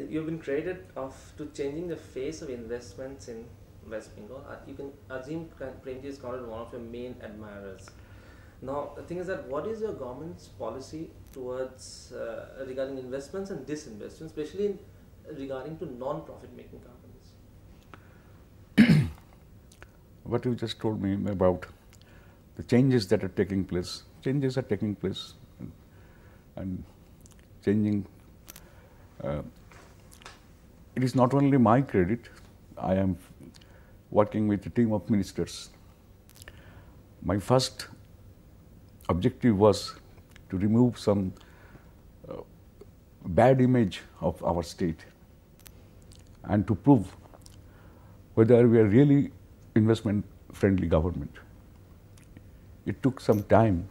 You've been credited to changing the face of investments in West Bengal. You can assume Premji is considered one of your main admirers. Now, the thing is that what is your government's policy towards regarding investments and disinvestments, especially regarding to non-profit making companies? What you just told me about the changes that are taking place, and changing. It is not only my credit. I am working with a team of ministers. My first objective was to remove some bad image of our state and to prove whether we are really investment friendly government. It took some time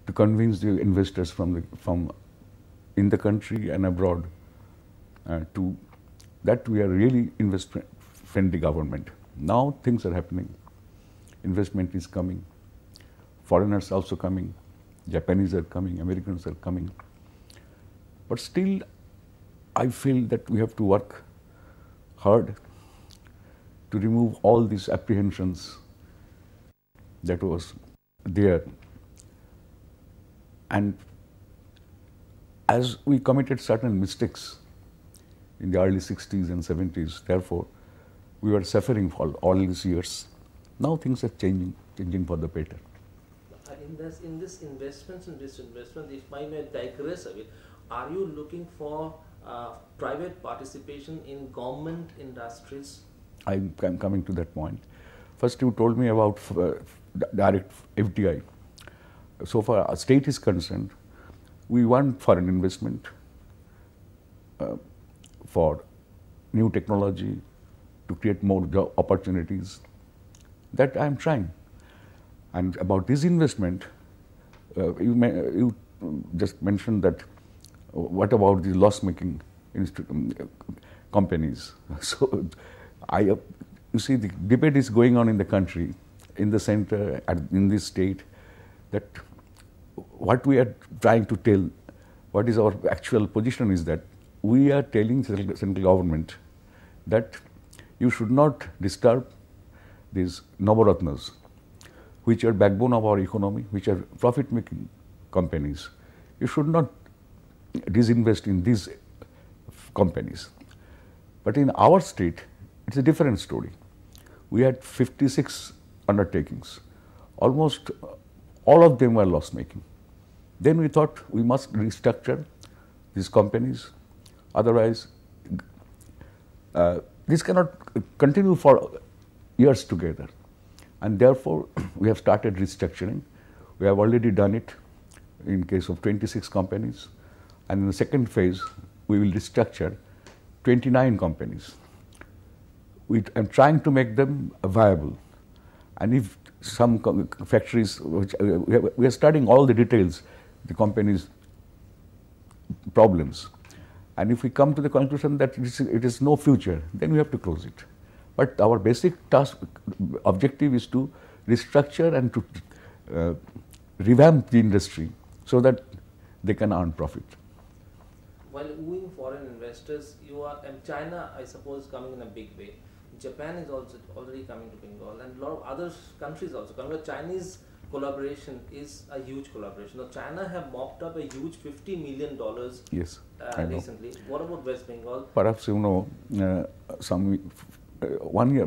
to convince the investors from in the country and abroad to that we are really investment friendly government. Now things are happening. Investment is coming. Foreigners also coming. Japanese are coming. Americans are coming. But still, I feel that we have to work hard to remove all these apprehensions that was there. And as we committed certain mistakes in the early 60s and 70s, therefore, we were suffering for all these years. Now things are changing for the better. In this investments and disinvestment, if I may digress a bit, are you looking for private participation in government industries? I'm coming to that point. First, you told me about direct FDI. So far, our state is concerned, we want foreign investment for new technology, to create more job opportunities. That I am trying. And about this investment, you just mentioned that what about the loss-making companies? So, you see, the debate is going on in the country, in the center, in this state, that what we are trying to tell, what is our actual position is that we are telling central government that you should not disturb these Navaratnas, which are backbone of our economy, which are profit-making companies. You should not disinvest in these companies. But in our state, it's a different story. We had 56 undertakings. Almost all of them were loss-making. Then we thought we must restructure these companies. Otherwise, this cannot continue for years together. And therefore, we have started restructuring. We have already done it in case of 26 companies. And in the second phase, we will restructure 29 companies. I'm trying to make them viable. And if some factories, which we are studying all the details, the company's problems. And if we come to the conclusion that it is no future, then we have to close it. But our basic objective is to restructure and to revamp the industry so that they can earn profit. While wooing foreign investors, and China, I suppose, coming in a big way. Japan is also already coming to Bengal, and a lot of other countries also coming. But Chinese collaboration is a huge collaboration. Now, China have mopped up a huge $50 million yes, recently. What about West Bengal? Perhaps you know,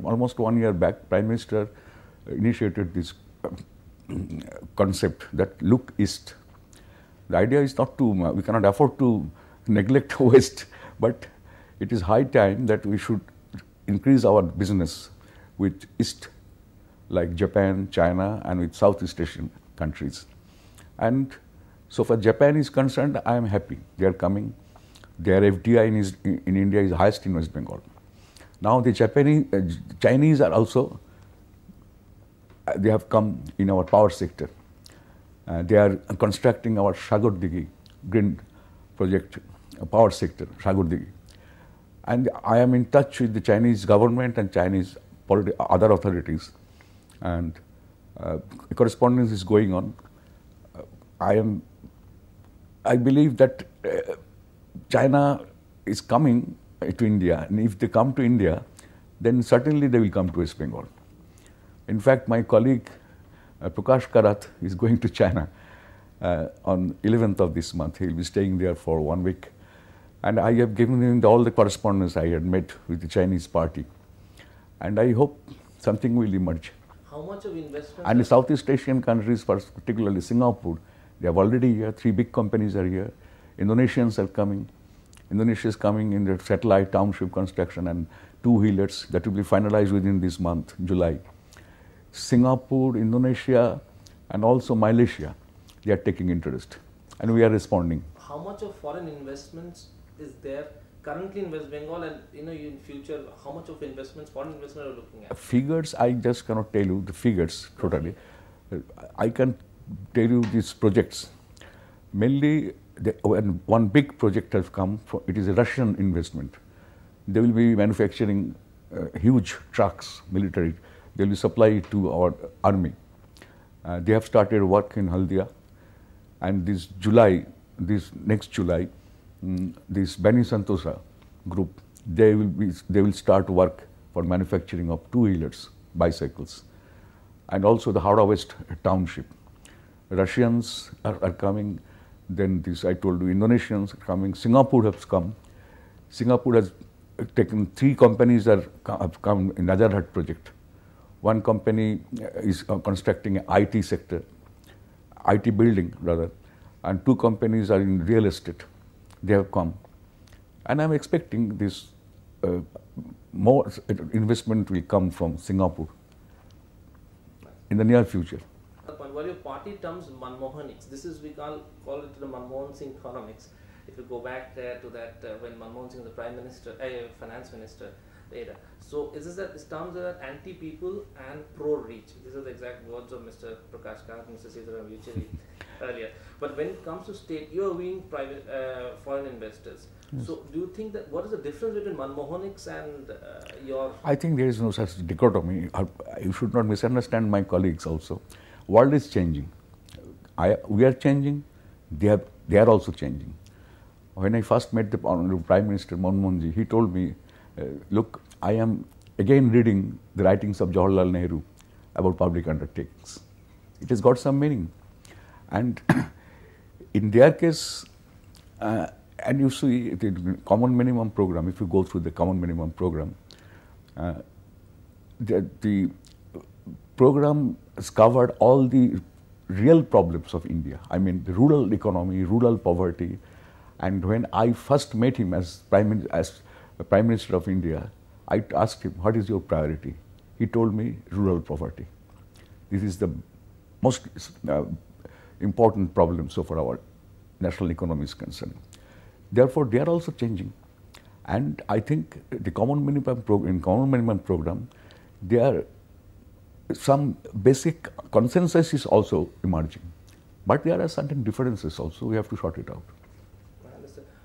almost 1 year back, Prime Minister initiated this concept that look east. The idea is not to, we cannot afford to neglect West, but it is high time that we should increase our business with East, like Japan, China, and with Southeast Asian countries. And so far Japan is concerned, I am happy. They are coming. Their FDI in India is highest in West Bengal. Now the Chinese are also, they have come in our power sector. They are constructing our Sagardighi green project, power sector, Sagardighi. And I am in touch with the Chinese government and Chinese other authorities, and correspondence is going on. I believe that China is coming to India, and if they come to India, then certainly they will come to West Bengal. In fact, my colleague Prakash Karath is going to China on 11th of this month. He will be staying there for 1 week. And I have given him all the correspondence I had met with the Chinese party. And I hope something will emerge. How much of investment? And the Southeast Asian countries, particularly Singapore, they are already here. 3 big companies are here. Indonesians are coming. Indonesia is coming in the satellite township construction and two-wheelers that will be finalized within this month, July. Singapore, Indonesia, and also Malaysia, they are taking interest. And we are responding. How much of foreign investments is there currently in West Bengal, and in future, how much of investments, foreign investment are you looking at? Figures, I just cannot tell you the figures totally. I can tell you these projects. Mainly, one big project has come, it is a Russian investment. They will be manufacturing huge trucks, military. They will be supplied to our army. They have started work in Haldia, and this next July, this Beni Santosa group, they will start work for manufacturing of two-wheelers, bicycles, and also the Howrah West township. Russians are coming. Then this, I told you, Indonesians are coming. Singapore has come. Singapore has taken 3 companies have come in Nazarhat project. One company is constructing an IT sector, IT building rather, and 2 companies are in real estate. They have come. And I'm expecting this more investment will come from Singapore in the near future. While your party terms Manmohanics, this is, we call it the Manmohan Singh economics. If you go back there to that when Manmohan Singh was the Prime Minister, Finance Minister later. So is this that these terms are anti-people and pro-reach? These are the exact words of Mr. Prakash Karath, Mr. Sitaram Yechury earlier. But when it comes to state, you are viewing private foreign investors. Yes. So do you think that, what is the difference between Manmohanics and your... I think there is no such dichotomy. You should not misunderstand my colleagues also. World is changing. We are changing. They are also changing. When I first met the Honorable Prime Minister Manmohan Ji, he told me, look, I am again reading the writings of Jawaharlal Nehru about public undertakings. It has got some meaning. And in their case, and you see the common minimum program, if you go through the common minimum program, the program has covered all the real problems of India. I mean, the rural economy, rural poverty. And when I first met him as Prime Minister of India, I asked him, what is your priority? He told me, rural poverty. This is the most important problem so far our national economy is concerned. Therefore, they are also changing. And I think the common minimum program, there are some basic consensus is also emerging. But there are certain differences also, we have to sort it out.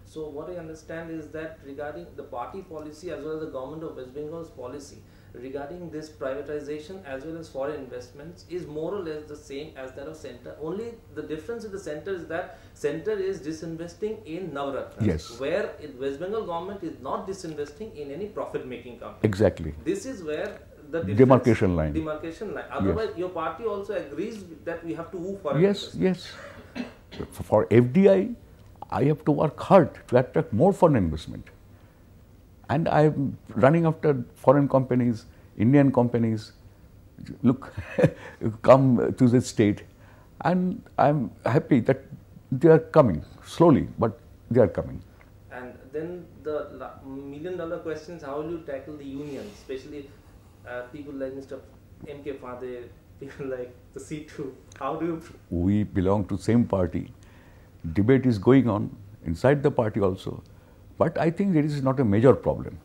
So what I understand is that regarding the party policy as well as the government of West Bengal's policy regarding this privatization as well as foreign investments is more or less the same as that of center. Only the difference with the center is that center is disinvesting in Navaratnas, yes, where West Bengal government is not disinvesting in any profit-making company. Exactly. This is where the demarcation line. Otherwise, yes, your party also agrees that we have to move foreign investment. Yes. For FDI, I have to work hard to attract more foreign investment. And I am running after foreign companies, Indian companies. Look, come to the state. And I am happy that they are coming, slowly, but they are coming. And then the million-dollar question is, how will you tackle the unions, especially people like Mr. M.K. Fade, people like the C2? How do you... We belong to the same party. Debate is going on inside the party also, but I think there is not a major problem.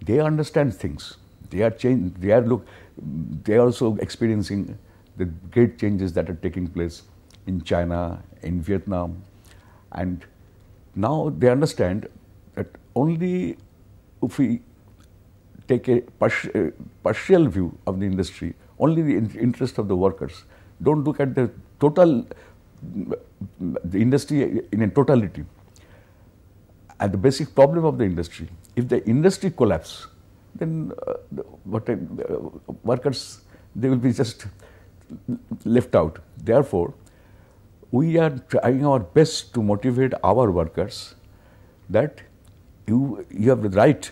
They understand things. They are changed. They are also experiencing the great changes that are taking place in China, in Vietnam, and now they understand that only if we take a partial view of the industry, only the interest of the workers, don't look at the total. The industry in a totality. and the basic problem of the industry. If the industry collapse, then workers, they will be just left out. Therefore, we are trying our best to motivate our workers that you have the right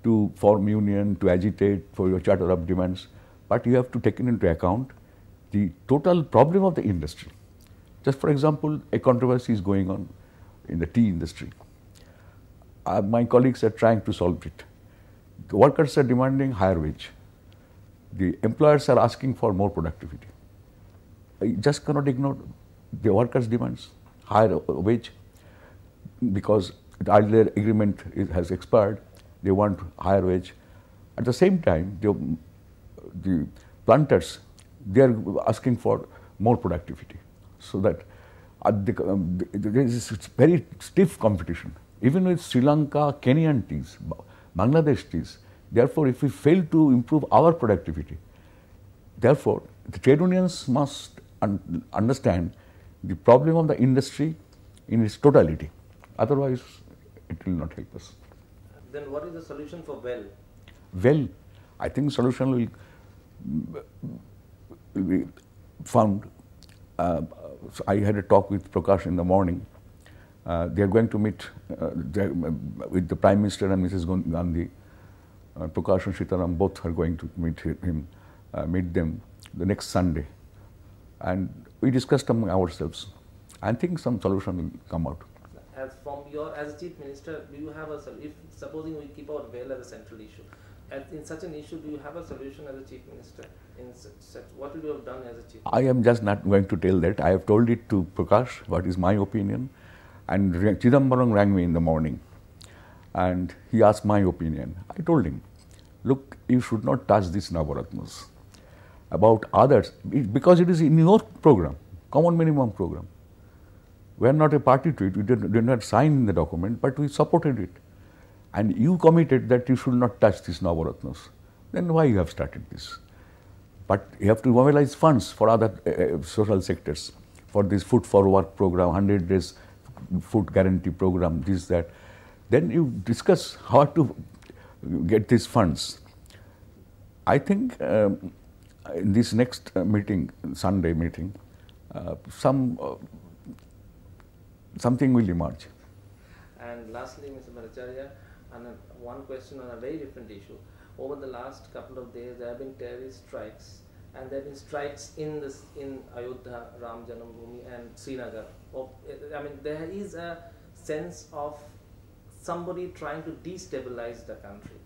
to form union, to agitate for your charter of demands, but you have to take into account the total problem of the industry. Just for example, a controversy is going on in the tea industry. My colleagues are trying to solve it. The workers are demanding higher wage. The employers are asking for more productivity. I just cannot ignore the workers' demands, higher wage, because the earlier agreement has expired. They want higher wage. At the same time, the planters, they are asking for more productivity. So that there is very stiff competition. Even with Sri Lanka, Kenyan teas, Bangladesh teas. Therefore, if we fail to improve our productivity, therefore, the trade unions must understand the problem of the industry in its totality. Otherwise, it will not help us. Then what is the solution for well? Well, I think solution will be found. So I had a talk with Prakash in the morning. They are going to meet with the Prime Minister and Mrs. Gandhi. Prakash and Sitaram both are going to meet them the next Sunday. And we discussed among ourselves. I think some solution will come out. As a Chief Minister, do you have supposing we keep out well as a central issue, in such an issue, do you have a solution as a Chief Minister? What would you have done as a Chief Minister? I am just not going to tell that. I have told it to Prakash, what is my opinion. And Chidambaram rang me in the morning and he asked my opinion. I told him, look, you should not touch these Navaratnas. About others, because it is in your program, common minimum program. We are not a party to it, we did not sign the document, but we supported it. And you committed that you should not touch these Navaratnas. Then why you have started this? But you have to mobilize funds for other social sectors, for this Food for Work program, 100 days food guarantee program, this, that. Then you discuss how to get these funds. I think in this next meeting, Sunday meeting, something will emerge. And lastly, Mr. Bhattacharya, one question on a very different issue. Over the last couple of days, there have been terrorist strikes, and there have been strikes in Ayodhya, Ram Janambhoomi, and Srinagar. I mean, there is a sense of somebody trying to destabilize the country.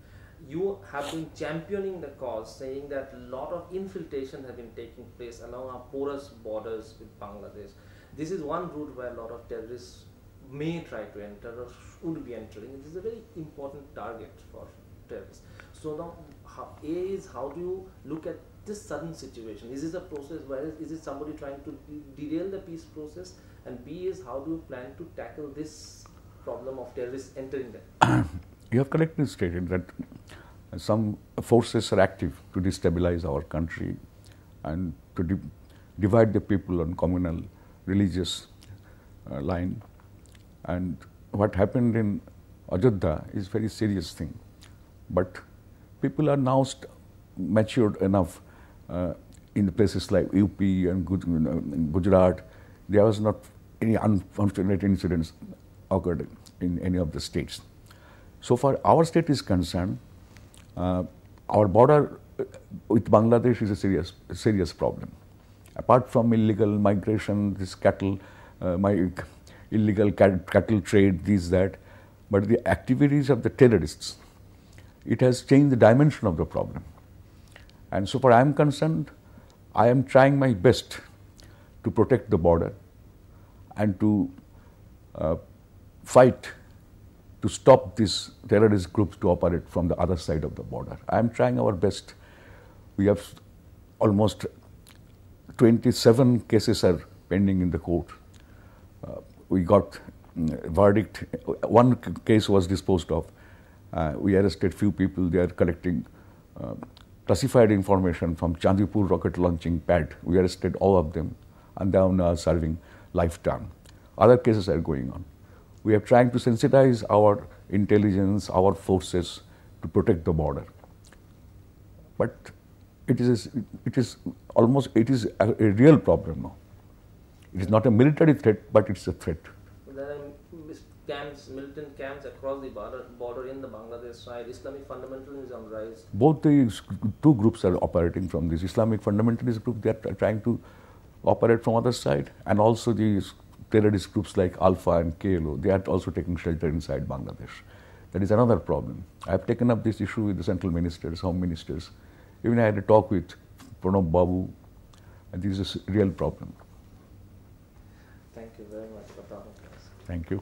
You have been championing the cause, saying that a lot of infiltration have been taking place along our porous borders with Bangladesh. This is one route where a lot of terrorists may try to enter or should be entering. It is a very important target for terrorists. So now, how do you look at this sudden situation? Is this a process where is it somebody trying to derail the peace process? And B is, how do you plan to tackle this problem of terrorists entering there? You have correctly stated that some forces are active to destabilize our country and to divide the people on communal, religious line. And what happened in Ayodhya is a very serious thing. But people are now matured enough in the places like UP and Gujarat. There was not any unfortunate incidents occurred in any of the states. So far our state is concerned, our border with Bangladesh is a serious problem. Apart from illegal migration, this cattle, illegal cattle trade, this, that, but the activities of the terrorists, it has changed the dimension of the problem. And so far I am concerned, I am trying my best to protect the border and to fight to stop these terrorist groups to operate from the other side of the border. I am trying our best. We have almost 27 cases are pending in the court. We got verdict. One case was disposed of. We arrested few people. They are collecting classified information from Chandipur rocket launching pad. We arrested all of them and they are now serving life term. Other cases are going on. We are trying to sensitize our intelligence, our forces to protect the border. But it is a real problem now. It is not a military threat, but it's a threat. There are camps, militant camps across the border in the Bangladesh side. Islamic fundamentalism is on rise. Both the two groups are operating from this. Islamic fundamentalist group, they are trying to operate from other side, and also these terrorist groups like Alpha and KLO, they are also taking shelter inside Bangladesh. That is another problem. I have taken up this issue with the central ministers, home ministers. Even I had a talk with Pranab Babu, and this is a real problem. Thank you very much for talking to us. Thank you.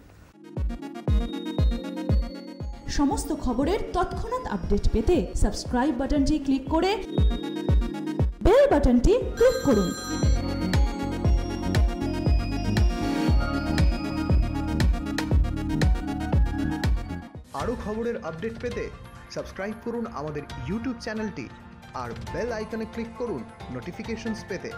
সমস্ত খবরের তৎক্ষণাৎ update পেতে subscribe বাটনটি click করে bell বাটনটি click করুন। আরও খবরের আপডেট পেতে সাবস্ক্রাইব করুন আমাদের ইউটিউব চ্যানেলটি আর বেল আইকনে ক্লিক করুন নোটিফিকেশনস পেতে।